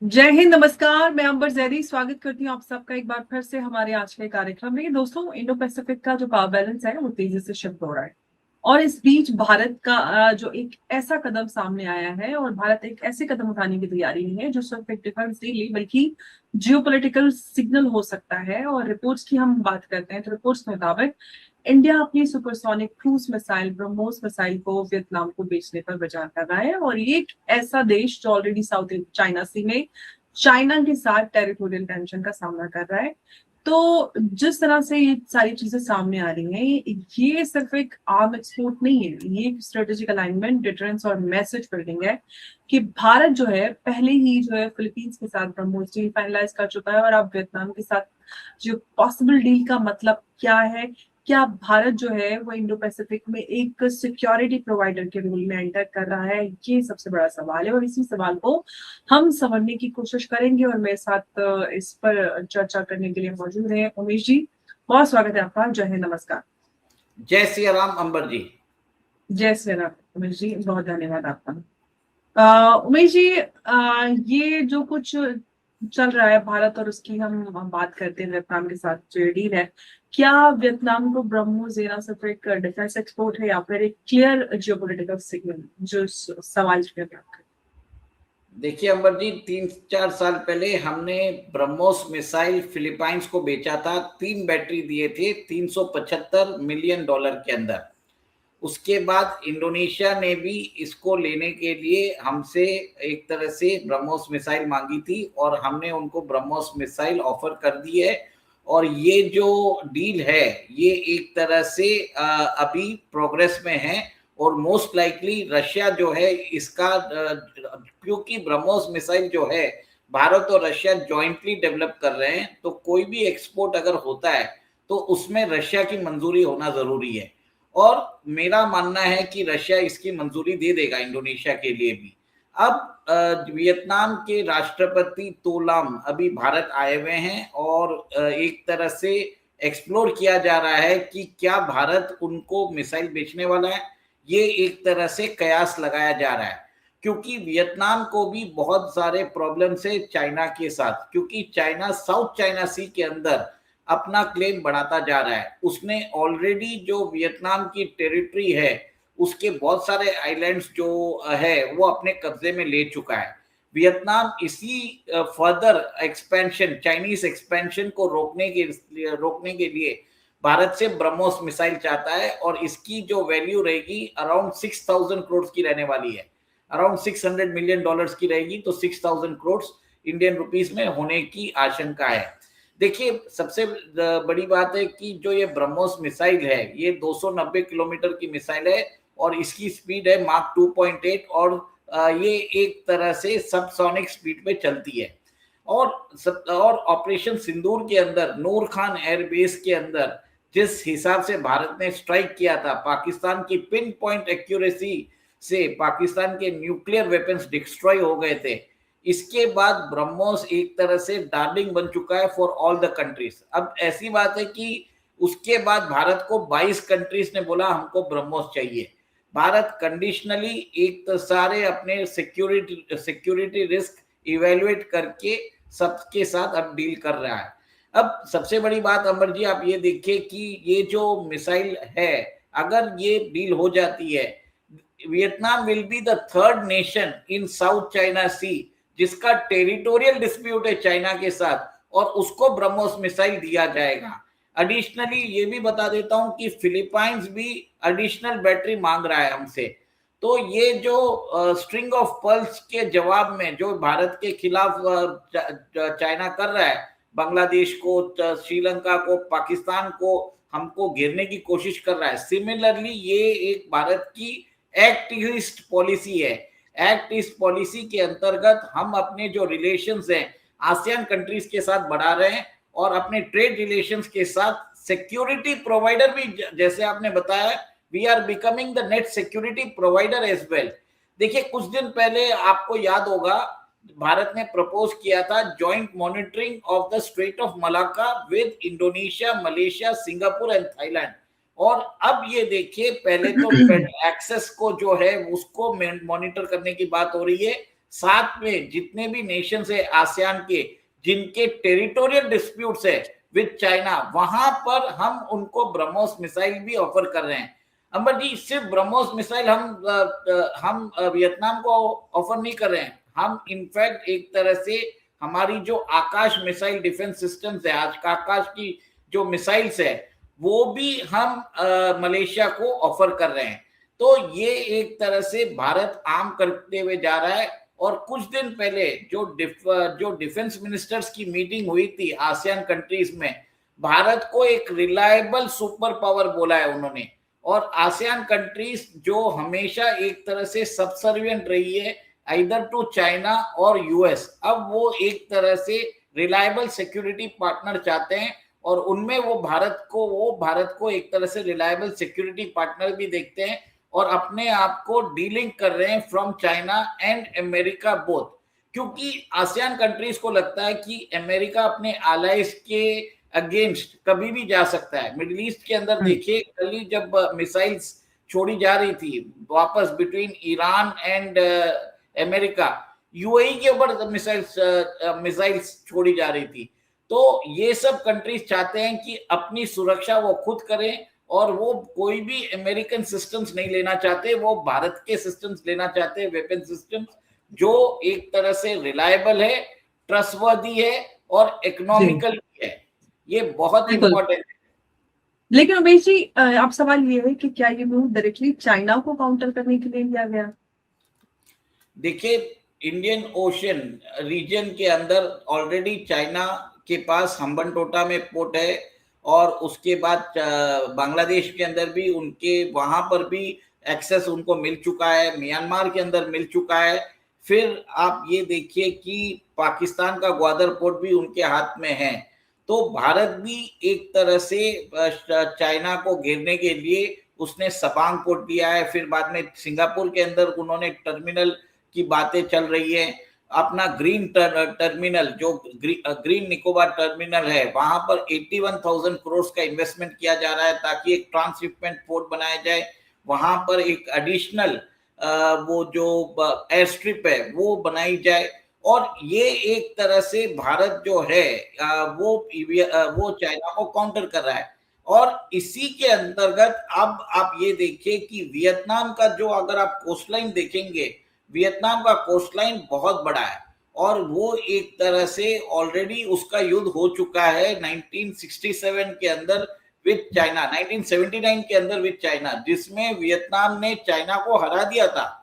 जय हिंद, नमस्कार। मैं अंबर जैदी स्वागत करती हूँ आप सबका एक बार फिर से हमारे आज के कार्यक्रम में। दोस्तों, इंडो पैसिफिक का जो पावर बैलेंस है वो तेजी से शिफ्ट हो रहा है और इस बीच भारत का जो एक ऐसा कदम सामने आया है और भारत एक ऐसे कदम उठाने की तैयारी में है जो सिर्फ एक डिफेंस नहीं बल्कि जियोपॉलिटिकल सिग्नल हो सकता है। और रिपोर्ट्स की हम बात करते हैं तो रिपोर्ट्स के मुताबिक इंडिया अपनी supersonic cruise missile BrahMos missile को वियतनाम को बेचने पर विचार कर रहा है। और ये एक ऐसा देश जो ऑलरेडी साउथ चाइना सी में चाइना के साथ टेरिटोरियल टेंशन का सामना कर रहा है। तो जिस तरह से ये सारी चीजें सामने आ रही हैं, ये सिर्फ एक आर्म एक्सपोर्ट नहीं है, ये एक स्ट्रेटेजिक अलाइनमेंट, डिफरेंस और मैसेज बिल्डिंग है कि भारत जो है पहले ही जो है फिलीपींस के साथ ब्रह्मोस डील फाइनलाइज कर चुका है और अब वियतनाम के साथ जो पॉसिबल डील का मतलब क्या है, क्या भारत जो है वो इंडो पैसिफिक में एक सिक्योरिटी प्रोवाइडर के रोल में एंटर कर रहा है, ये सबसे बड़ा सवाल है। और इसी सवाल को हम समझने की कोशिश करेंगे और मेरे साथ इस पर चर्चा करने के लिए मौजूद है उमेश जी। बहुत स्वागत है आपका। जय हिंद, नमस्कार। जय सिया राम अंबर जी। जय श्री राम उमेश जी, बहुत धन्यवाद आपका। उमेश जी, ये जो कुछ चल रहा है भारत और उसकी हम बात करते हैं, वियतनाम के साथ जो डील है, क्या वियतनाम को ब्रह्मोस देना सिर्फ एक डिफेंस एक्सपोर्ट है या फिर एक क्लियर जियोपॉलिटिकल सिग्नल, जो सवाल जो है? देखिए अंबर जी, 3-4 साल पहले हमने ब्रह्मोस मिसाइल फिलीपाइंस को बेचा था। 3 बैटरी दिए थे $375 मिलियन के अंदर। उसके बाद इंडोनेशिया ने भी इसको लेने के लिए हमसे एक तरह से ब्रह्मोस मिसाइल मांगी थी और हमने उनको ब्रह्मोस मिसाइल ऑफर कर दी है। और ये जो डील है ये एक तरह से अभी प्रोग्रेस में है और मोस्ट लाइकली रशिया जो है इसका क्योंकि ब्रह्मोस मिसाइल जो है भारत और रशिया जॉइंटली डेवलप कर रहे हैं, तो कोई भी एक्सपोर्ट अगर होता है तो उसमें रशिया की मंजूरी होना जरूरी है। और मेरा मानना है कि रशिया इसकी मंजूरी दे देगा इंडोनेशिया के लिए भी। अब वियतनाम के राष्ट्रपति तोलाम अभी भारत आए हुए हैं और एक तरह से एक्सप्लोर किया जा रहा है कि क्या भारत उनको मिसाइल बेचने वाला है। ये एक तरह से कयास लगाया जा रहा है क्योंकि वियतनाम को भी बहुत सारे प्रॉब्लम है चाइना के साथ, क्योंकि चाइना साउथ चाइना सी के अंदर अपना क्लेम बढ़ाता जा रहा है। उसने ऑलरेडी जो वियतनाम की टेरिटरी है उसके बहुत सारे आइलैंड्स जो है वो अपने कब्जे में ले चुका है। वियतनाम इसी फर्दर एक्सपेंशन, चाइनीज एक्सपेंशन को रोकने के लिए भारत से ब्रह्मोस मिसाइल चाहता है और इसकी जो वैल्यू रहेगी अराउंड 6,000 करोड़ की रहने वाली है। अराउंड $600 मिलियन की रहेगी, तो 6,000 करोड़ इंडियन रुपीस में होने की आशंका है। देखिए, सबसे बड़ी बात है कि जो ये ब्रह्मोस मिसाइल है ये 290 किलोमीटर की मिसाइल है और इसकी स्पीड है माक 2.8 और ये एक तरह से सबसोनिक स्पीड पे चलती है। और ऑपरेशन सिंदूर के अंदर नूर खान एयरबेस के अंदर जिस हिसाब से भारत ने स्ट्राइक किया था, पाकिस्तान की पिन पॉइंट एक्यूरेसी से पाकिस्तान के न्यूक्लियर वेपन्स डिस्ट्रॉय हो गए थे। इसके बाद ब्रह्मोस एक तरह से डार्लिंग बन चुका है फॉर ऑल द कंट्रीज। अब ऐसी बात है कि उसके बाद भारत को 22 कंट्रीज ने बोला हमको ब्रह्मोस चाहिए। भारत कंडीशनली एक तो सारे अपने सिक्योरिटी रिस्क इवेल्युएट करके सबके साथ अब डील कर रहा है। अब सबसे बड़ी बात अमर जी, आप ये देखिए कि ये जो मिसाइल है अगर ये डील हो जाती है, Vietnam will be the third nation in South China Sea जिसका टेरिटोरियल डिस्प्यूट है चाइना के साथ और उसको ब्रह्मोस मिसाइल दिया जाएगा। एडिशनली ये भी बता देता हूं कि फिलीपाइंस भी एडिशनल बैटरी मांग रहा है हमसे। तो ये जो स्ट्रिंग ऑफ पर्ल्स के जवाब में जो भारत के खिलाफ चाइना कर रहा है, बांग्लादेश को, श्रीलंका को, पाकिस्तान को हमको घेरने की कोशिश कर रहा है, सिमिलरली ये एक भारत की एक्ट ईस्ट पॉलिसी है। एक्ट ईस्ट पॉलिसी के अंतर्गत हम अपने जो रिलेशंस हैं आसियान कंट्रीज के साथ बढ़ा रहे हैं और अपने ट्रेड रिलेशंस के साथ सिक्योरिटी प्रोवाइडर भी, जैसे आपने बताया, we are becoming the net security provider as well. देखिए, कुछ दिन पहले आपको याद होगा भारत ने प्रपोज किया था joint monitoring of the straight of Malacca with Indonesia, Malaysia, Singapore and Thailand. और अब ये देखिए, पहले तो एक्सेस को जो है उसको मॉनिटर करने की बात हो रही है, साथ में जितने भी नेशंस है आसियान के जिनके टेरिटोरियल डिस्प्यूट्स है विद चाइना, वहां पर हम उनको ब्रह्मोस मिसाइल भी ऑफर कर रहे हैं। अंबर जी, सिर्फ ब्रह्मोस मिसाइल हम वियतनाम को ऑफर नहीं कर रहे हैं, हम इनफैक्ट एक तरह से हमारी जो आकाश मिसाइल डिफेंस सिस्टम्स है, आज का आकाश की जो मिसाइल्स है, वो भी हम मलेशिया को ऑफर कर रहे हैं। तो ये एक तरह से भारत आम करते हुए जा रहा है। और कुछ दिन पहले जो डिफेंस मिनिस्टर्स की मीटिंग हुई थी आसियान कंट्रीज में, भारत को एक रिलायबल सुपर पावर बोला है उन्होंने। और आसियान कंट्रीज जो हमेशा एक तरह से सबसर्विएंट रही है आइदर टू चाइना और यूएस, अब वो एक तरह से रिलायबल सिक्योरिटी पार्टनर चाहते हैं और उनमें वो भारत को एक तरह से रिलायबल सिक्योरिटी पार्टनर भी देखते हैं और अपने आप को डीलिंग कर रहे हैं from China and America both. क्योंकि आसियान कंट्रीज को लगता है कि अमेरिका अपने allies के अगेंस्ट कभी भी जा सकता है। मिडिल ईस्ट के अंदर देखिए, कल ही जब मिसाइल्स छोड़ी जा रही थी वापस between Iran and America, UAE के ऊपर मिसाइल्स छोड़ी जा रही थी। तो ये सब कंट्रीज चाहते हैं कि अपनी सुरक्षा वो खुद करें और वो कोई भी अमेरिकन सिस्टम्स नहीं लेना चाहते, वो भारत के सिस्टम्स लेना चाहते हैं, वेपन सिस्टम्स जो एक तरह से रिलायबल है, ट्रस्टवर्दी है और इकोनॉमिकल भी है। ये बहुत इंपॉर्टेंट है। लेकिन उमेश जी, आप सवाल ये है कि क्या ये मूव डायरेक्टली चाइना को काउंटर करने के लिए लिया गया? देखिए, इंडियन ओशन रीजन के अंदर ऑलरेडी चाइना के पास हम्बनटोटा में पोर्ट है और उसके बाद बांग्लादेश के अंदर भी उनके वहां पर भी एक्सेस उनको मिल चुका है, म्यांमार के अंदर मिल चुका है। फिर आप ये देखिए कि पाकिस्तान का ग्वादर पोर्ट भी उनके हाथ में है। तो भारत भी एक तरह से चाइना को घेरने के लिए उसने सबांग पोर्ट लिया है। फिर बाद में सिंगापुर के अंदर उन्होंने टर्मिनल की बातें चल रही है। अपना ग्रीन टर्मिनल जो ग्रीन निकोबार टर्मिनल है, वहां पर 81,000 करोड़ का इन्वेस्टमेंट किया जा रहा है ताकि एक ट्रांसशिपमेंट पोर्ट बनाया जाए। वहां पर एक एडिशनल वो जो एयर स्ट्रिप है वो बनाई जाए। और ये एक तरह से भारत जो है वो चाइना को काउंटर कर रहा है। और इसी के अंतर्गत अब आप ये देखिए कि वियतनाम का जो, अगर आप कोस्टलाइन देखेंगे, वियतनाम का कोस्टलाइन बहुत बड़ा है और वो एक तरह से ऑलरेडी उसका युद्ध हो चुका है 1967 के अंदर विद चाइना, 1979 के अंदर विद चाइना, जिसमें वियतनाम ने चाइना को हरा दिया था।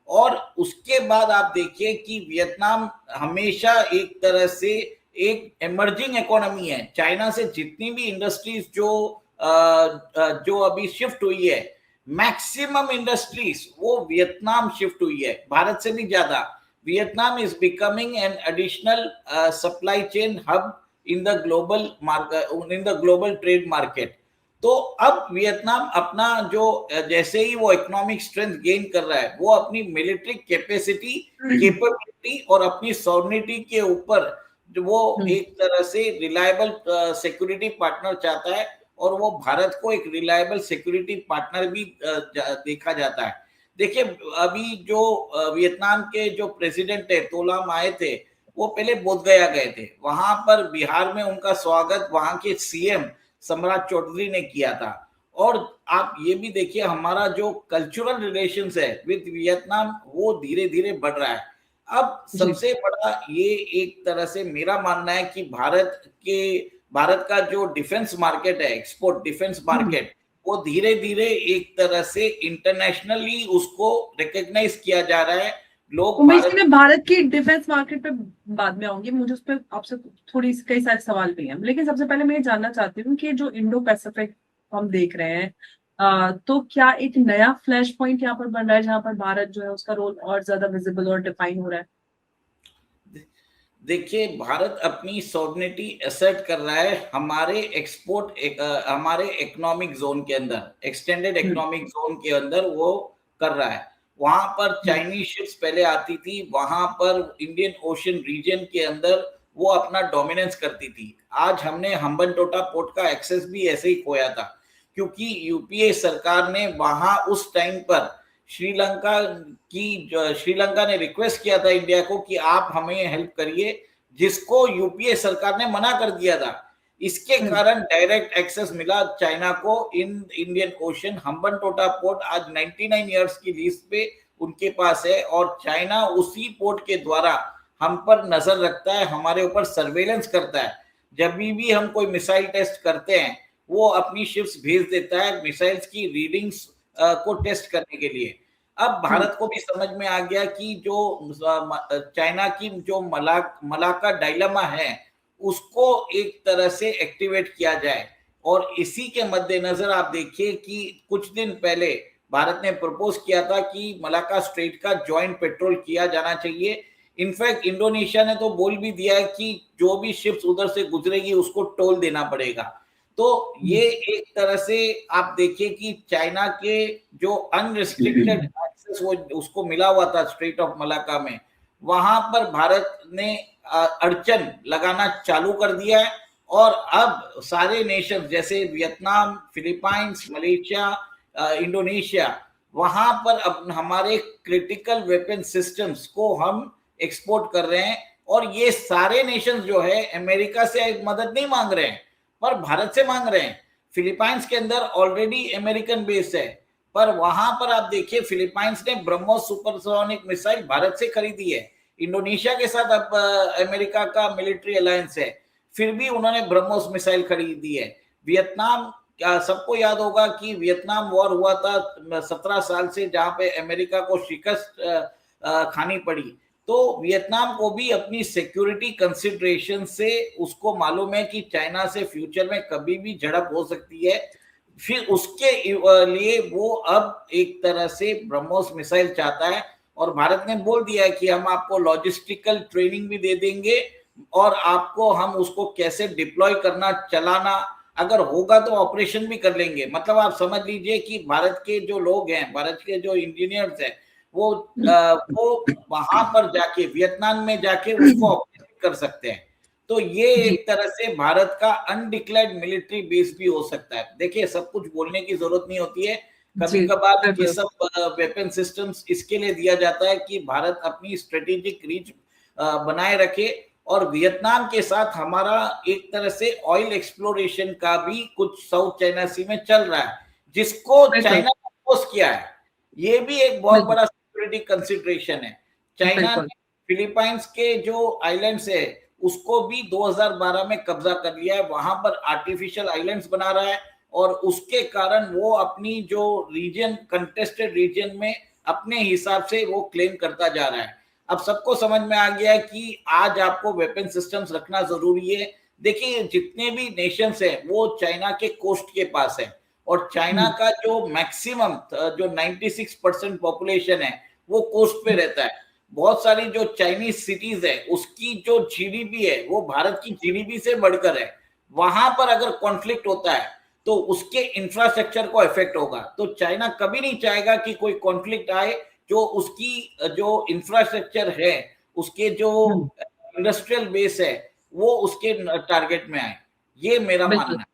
और उसके बाद आप देखिए कि वियतनाम हमेशा एक तरह से एक इमर्जिंग इकोनॉमी है। चाइना से जितनी भी इंडस्ट्रीज जो अभी शिफ्ट हुई है, मैक्सिमम इंडस्ट्रीज वो वियतनाम शिफ्ट हुई है, भारत से भी ज्यादा। Vietnam is becoming an additional supply chain hub in the global market, in the global trade market. तो अब वियतनाम अपना जो जैसे ही वो इकोनॉमिक स्ट्रेंथ गेन कर रहा है, वो अपनी मिलिट्री कैपेबिलिटी और अपनी सॉवरेनिटी के ऊपर जो वो एक तरह से रिलायबल सिक्योरिटी पार्टनर चाहता है और वो भारत को एक रिलायबल सिक्योरिटी पार्टनर भी देखा जाता है। देखिए, अभी जो वियतनाम के जो प्रेसिडेंट है तोलाम आए थे, वो पहले बोधगया गए थे। वहां पर बिहार में उनका स्वागत वहां के सीएम सम्राट चौधरी ने किया था। और आप ये भी देखिए, हमारा जो कल्चरल रिलेशंस है विद वियतनाम वो धीरे धीरे बढ़ रहा है। अब सबसे बड़ा ये एक तरह से मेरा मानना है कि भारत का जो डिफेंस मार्केट है, एक्सपोर्ट डिफेंस मार्केट, वो धीरे धीरे एक तरह से इंटरनेशनली उसको रिकॉग्नाइज किया जा रहा है। लोग भारत की डिफेंस मार्केट पे बाद में आऊंगी, मुझे उस पर आपसे थोड़ी कई सारे सवाल भी हैं, लेकिन सबसे पहले मैं ये जानना चाहती हूँ कि जो इंडो पैसिफिक हम देख रहे हैं, तो क्या एक नया फ्लैश पॉइंट यहाँ पर बन रहा है जहां पर भारत जो है उसका रोल और ज्यादा विजिबल और डिफाइन हो रहा है? देखिए, भारत अपनी सॉवरेनिटी असर्ट कर रहा है हमारे हमारे इकोनॉमिक जोन के अंदर, एक्सटेंडेड इकोनॉमिक जोन के अंदर वो कर रहा है। वहां पर चाइनीज शिप्स पहले आती थी, वहां पर इंडियन ओशन रीजन के अंदर वो अपना डोमिनेंस करती थी। आज हमने हम्बनटोटा पोर्ट का एक्सेस भी ऐसे ही खोया था, क्योंकि यूपीए सरकार ने वहां उस टाइम पर श्रीलंका ने रिक्वेस्ट किया था इंडिया को कि आप हमें हेल्प करिए, जिसको यूपीए सरकार ने मना कर दिया था। इसके कारण डायरेक्ट एक्सेस मिला चाइना को in Indian ocean. Hambantota port आज 99 इयर्स की लीज पे उनके पास है और चाइना उसी पोर्ट के द्वारा हम पर नजर रखता है, हमारे ऊपर सर्वेलेंस करता है। जब भी हम कोई मिसाइल टेस्ट करते हैं वो अपनी शिप्स भेज देता है मिसाइल्स की रीडिंग्स को टेस्ट करने के लिए। अब भारत को भी समझ में आ गया कि जो चाइना की जो मलाका डायलेमा है उसको एक तरह से एक्टिवेट किया जाए। और इसी के मद्देनजर आप देखिए कि कुछ दिन पहले भारत ने प्रपोज किया था कि मलाका स्ट्रेट का जॉइंट पेट्रोल किया जाना चाहिए। इनफैक्ट इंडोनेशिया ने तो बोल भी दिया है कि जो भी शिप्स उधर से गुजरेगी उसको टोल देना पड़ेगा। तो ये एक तरह से आप देखिए कि चाइना के जो अनरिस्ट्रिक्टेड एक्सेस वो उसको मिला हुआ था स्ट्रेट ऑफ मलाका में, वहां पर भारत ने अड़चन लगाना चालू कर दिया है। और अब सारे नेशन जैसे वियतनाम, फिलीपाइंस, मलेशिया, इंडोनेशिया, वहां पर अब हमारे क्रिटिकल वेपन सिस्टम्स को हम एक्सपोर्ट कर रहे हैं। और ये सारे नेशन जो है अमेरिका से मदद नहीं मांग रहे हैं पर भारत से मांग रहे हैं। फिलीपाइंस के अंदर ऑलरेडी अमेरिकन बेस है, पर वहां पर आप देखिए फिलीपाइंस ने ब्रह्मोस सुपरसोनिक मिसाइल भारत से खरीदी है। इंडोनेशिया के साथ अब अमेरिका का मिलिट्री अलायंस है, फिर भी उन्होंने ब्रह्मोस मिसाइल खरीदी है। वियतनाम, सबको याद होगा कि वियतनाम वॉर हुआ था 17 साल से, जहां पे अमेरिका को शिकस्त खानी पड़ी। तो वियतनाम को भी अपनी सिक्योरिटी कंसिडरेशन से उसको मालूम है कि चाइना से फ्यूचर में कभी भी झड़प हो सकती है। फिर उसके लिए वो अब एक तरह से ब्रह्मोस मिसाइल चाहता है और भारत ने बोल दिया है कि हम आपको लॉजिस्टिकल ट्रेनिंग भी दे देंगे और आपको हम उसको कैसे डिप्लॉय करना, चलाना, अगर होगा तो ऑपरेशन भी कर लेंगे। मतलब आप समझ लीजिए कि भारत के जो लोग हैं, भारत के जो इंजीनियर्स हैं, वो वहां पर जाके वियतनाम में जाके उसको ऑपरेट कर सकते हैं। तो ये एक तरह से भारत का अनडिक्लेयर्ड मिलिट्री बेस भी हो सकता है। देखिए, सब कुछ बोलने की जरूरत नहीं होती है, कभी कभार ये सब वेपन सिस्टम्स इसके लिए दिया जाता है कि भारत अपनी स्ट्रेटेजिक रीच बनाए रखे। और वियतनाम के साथ हमारा एक तरह से ऑयल एक्सप्लोरेशन का भी कुछ साउथ चाइना सी में चल रहा है, जिसको चाइना ने अपोज किया है। ये भी एक बहुत बड़ा सिक्योरिटी कंसिडरेशन है। चाइना ने फिलीपाइंस के जो आइलैंड्स है उसको भी 2012 में कब्जा कर लिया है, वहां पर आर्टिफिशियल आइलैंड्स बना रहा है और उसके कारण वो अपनी जो रीजन, कंटेस्टेड रीजन में अपने हिसाब से वो क्लेम करता जा रहा है। अब सबको समझ में आ गया है कि आज आपको वेपन सिस्टम्स रखना जरूरी है। देखिए, जितने भी नेशंस हैं वो चाइना के कोस्ट के पास है और चाइना का जो मैक्सिमम जो 96% पॉपुलेशन है वो कोस्ट पे रहता है। बहुत सारी जो चाइनीज सिटीज है उसकी जो जीडीपी है वो भारत की जीडीपी से बढ़कर है। वहां पर अगर कॉन्फ्लिक्ट होता है तो उसके इंफ्रास्ट्रक्चर को इफेक्ट होगा। तो चाइना कभी नहीं चाहेगा कि कोई कॉन्फ्लिक्ट आए जो उसकी जो इंफ्रास्ट्रक्चर है, उसके जो इंडस्ट्रियल बेस है, वो उसके टारगेट में आए। ये मेरा मानना है।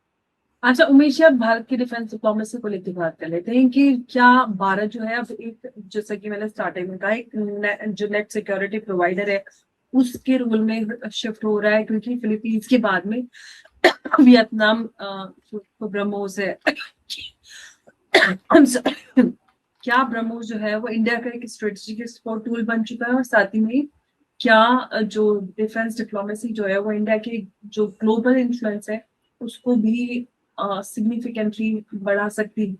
अच्छा उमेश, अब भारत की डिफेंस डिप्लोमेसी को लेकर बात कर लेते हैं कि क्या भारत जो है अब एक, जैसा कि मैंने स्टार्टिंग में कहा, एक जो नेट सिक्योरिटी प्रोवाइडर है उसके रोल में शिफ्ट हो रहा है, क्योंकि फिलीपींस के बाद में वियतनाम तो ब्रह्मोस है क्या ब्रह्मोस जो है वो इंडिया का एक स्ट्रेटेजिक सपोर्ट टूल बन चुका है, और साथ ही में क्या जो डिफेंस डिप्लोमेसी जो है वो इंडिया के जो ग्लोबल इन्फ्लुएंस है उसको भी सिग्निफिकेंटली बढ़ा सकती है?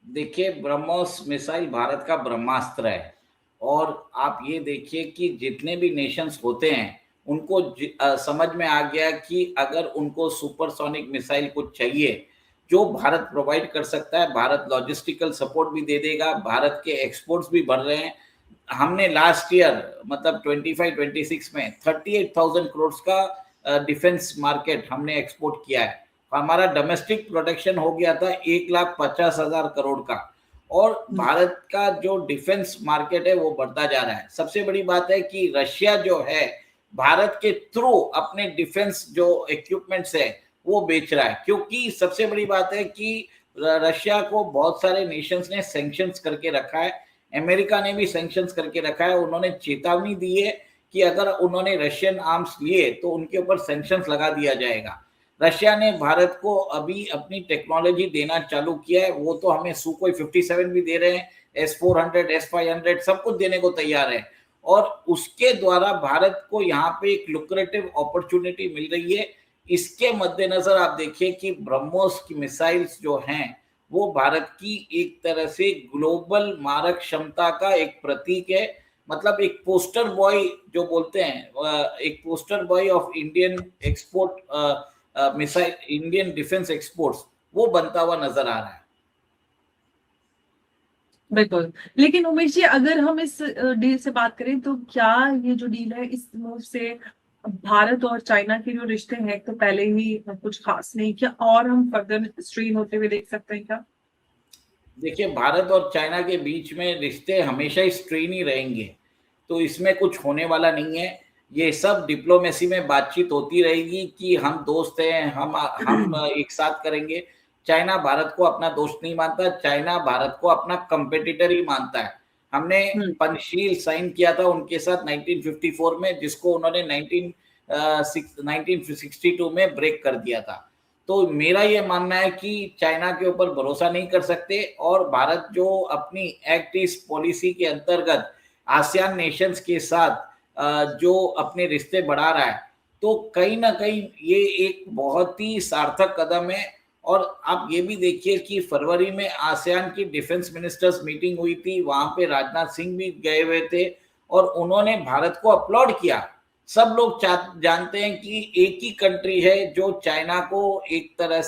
देखिए, ब्रह्मोस मिसाइल भारत का ब्रह्मास्त्र है और आप ये देखिए कि जितने भी नेशंस होते हैं उनको समझ में आ गया कि अगर उनको सुपरसोनिक मिसाइल कुछ चाहिए जो भारत प्रोवाइड कर सकता है, भारत लॉजिस्टिकल सपोर्ट भी दे देगा, भारत के एक्सपोर्ट्स भी बढ़ रहे हैं। हमने लास्ट ईयर मतलब 25-26 में 38,000 करोड़ का डिफेंस मार्केट हमने एक्सपोर्ट किया है। हमारा डोमेस्टिक प्रोडक्शन हो गया था 1,50,000 करोड़ का। और भारत का जो डिफेंस मार्केट है वो बढ़ता जा रहा है। सबसे बड़ी बात है कि रशिया जो है भारत के थ्रू अपने डिफेंस जो इक्विपमेंट्स है वो बेच रहा है, क्योंकि सबसे बड़ी बात है कि रशिया को बहुत सारे नेशंस ने सैंक्शंस करके रखा है, अमेरिका ने भी सैंक्शंस करके रखा है। उन्होंने चेतावनी दी है कि अगर उन्होंने रशियन आर्म्स लिए तो उनके ऊपर सैंक्शंस लगा दिया जाएगा। रशिया ने भारत को अभी अपनी टेक्नोलॉजी देना चालू किया है, वो तो हमें सुकोई 57 भी दे रहे हैं, S-400, S-500 सब कुछ देने को तैयार है, और उसके द्वारा भारत को यहाँ पे एक लुक्रेटिव अपॉर्चुनिटी मिल रही है। इसके मद्देनजर आप देखिए कि ब्रह्मोस की मिसाइल्स जो हैं वो भारत की एक तरह से ग्लोबल मारक क्षमता का एक प्रतीक है। मतलब एक पोस्टर बॉय जो बोलते हैं, एक poster boy of Indian export missile, Indian defence exports, वो बनता हुआ नजर आ रहा है। बिल्कुल। लेकिन उमेश जी, अगर हम इस डील से बात करें तो क्या ये जो डील है, इस मूव से भारत और चाइना के जो रिश्ते हैं तो पहले ही कुछ खास नहीं, क्या और हम फर्दर स्ट्रेन होते हुए देख सकते हैं क्या? देखिए, भारत और चाइना के बीच में रिश्ते हमेशा ही स्ट्रेन ही रहेंगे, तो इसमें कुछ होने वाला नहीं है। ये सब डिप्लोमेसी में बातचीत होती रहेगी कि हम दोस्त हैं, हम एक साथ करेंगे। चाइना भारत को अपना दोस्त नहीं मानता, चाइना भारत को अपना कंपेटिटर ही मानता है। हमने पंचशील साइन किया था उनके साथ 1954 में, जिसको उन्होंने 1962 में ब्रेक कर दिया था। तो मेरा ये मानना है कि चाइना के ऊपर भरोसा नहीं कर सकते, और भारत जो अपनी एक्ट ईस्ट पॉलिसी के अंतर्गत आसियान नेशंस के साथ जो अपने रिश्ते बढ़ा रहा है, तो कहीं ना कहीं ये एक बहुत ही सार्थक कदम है। और आप ये भी देखिए कि फरवरी में आसियान की डिफेंस मिनिस्टर्स मीटिंग हुई थी, वहां पे राजनाथ सिंह भी गए हुए थे और उन्होंने भारत को अपलॉड किया। सब लोग जानते हैं कि एक ही कंट्री है जो चाइना को एक तरह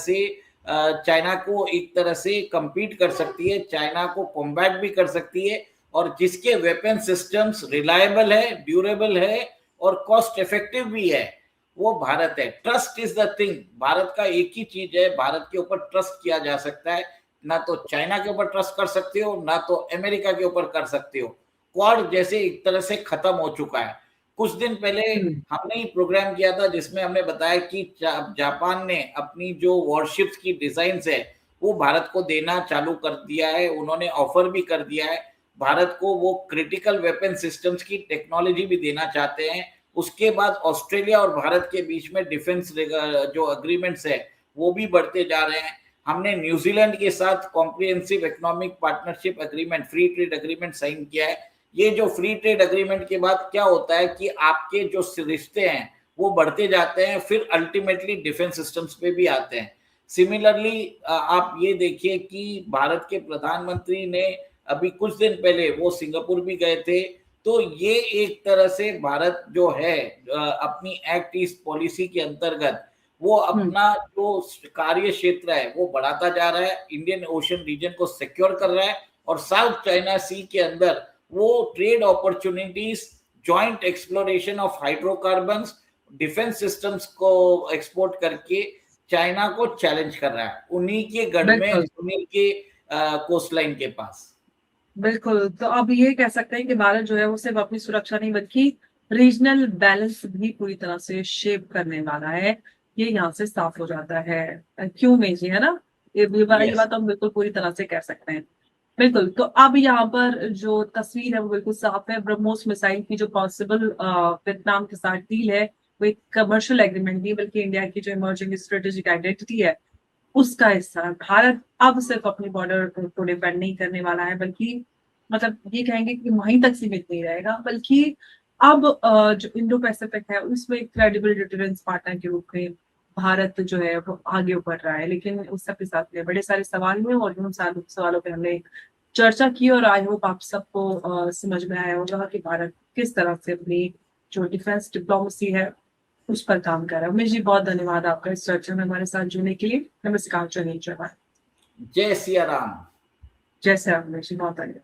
से compete कर सकती है, चाइना को कॉम्बैट भी कर सकती है, और जिसके वेपन सिस्टम्स रिलायबल है, ड्यूरेबल है और कॉस्ट इफेक्टिव भी है, वो भारत है। Trust is the thing. Bharat का एक ही चीज है, भारत के ऊपर ट्रस्ट किया जा सकता है। ना तो चाइना के ऊपर ट्रस्ट कर सकते हो, ना तो अमेरिका के ऊपर कर सकते हो। क्वाड जैसे एक तरह से खत्म हो चुका है। कुछ दिन पहले हमने ही प्रोग्राम किया था जिसमें हमने बताया कि जापान ने अपनी जो वॉरशिप्स की डिजाइन है वो भारत को देना चालू कर दिया है, उन्होंने ऑफर भी कर दिया है भारत को। वो क्रिटिकल वेपन सिस्टम्स की टेक्नोलॉजी भी देना चाहते हैं। उसके बाद ऑस्ट्रेलिया और भारत के बीच में डिफेंस जो अग्रीमेंट्स है वो भी बढ़ते जा रहे हैं। हमने न्यूजीलैंड के साथ comprehensive economic partnership agreement, free trade agreement sign किया है। ये जो फ्री ट्रेड एग्रीमेंट के बाद क्या होता है कि आपके जो रिश्ते हैं वो बढ़ते जाते हैं, फिर अल्टीमेटली डिफेंस सिस्टम्स पे भी आते हैं। सिमिलरली आप ये देखिए कि भारत के प्रधानमंत्री ने अभी कुछ दिन पहले वो सिंगापुर भी गए थे। तो ये एक तरह से भारत जो है अपनी एक्ट ईस्ट पॉलिसी के अंतर्गत वो अपना जो कार्य क्षेत्र है वो बढ़ाता जा रहा है, इंडियन ओशन रीजन को सिक्योर कर रहा है, और साउथ चाइना सी के अंदर वो trade opportunities, joint exploration of hydrocarbons, defence systems को एक्सपोर्ट करके चाइना को चैलेंज कर रहा है उन्हीं के गढ़ में, उन्हीं के कोस्टलाइन के पास। बिल्कुल। तो अब ये कह सकते हैं कि भारत जो है वो सिर्फ अपनी सुरक्षा नहीं बल्कि रीजनल बैलेंस भी पूरी तरह से शेप करने वाला है, ये यहाँ से साफ हो जाता है। क्यों में जी, है ना? ये बात हम बिल्कुल पूरी तरह से कह सकते हैं। बिल्कुल। तो अब यहाँ पर जो तस्वीर है वो बिल्कुल साफ है। ब्रह्मोस मिसाइल की जो पॉसिबल वियतनाम के साथ डील है वो एक कमर्शियल एग्रीमेंट नहीं बल्कि इंडिया की जो इमर्जिंग स्ट्रेटेजिक आइडेंटिटी है उसका हिस्सा है। भारत अब सिर्फ अपनी बॉर्डर को डिपेंड नहीं करने वाला है, बल्कि मतलब ये कहेंगे कि वहीं तक सीमित नहीं रहेगा, बल्कि अब जो इंडो पैसिफिक है उसमें एक क्रेडिबल डिफरेंस पार्टनर के रूप में भारत जो है वो आगे बढ़ रहा है। लेकिन उस सबके साथ में बड़े सारे सवाल हुए और उन सवालों पे हमने चर्चा की, और आई होप आप सबको समझ में आया होगा कि भारत किस तरह से अपनी जो डिफेंस डिप्लोमेसी है उस पर काम कर रहा है। उमेश जी, बहुत धन्यवाद आपका इस चर्चा में हमारे साथ जुड़ने के लिए। नमस्कार। जय सिया राम। जय श्री राम उमेश जी, बहुत धन्यवाद।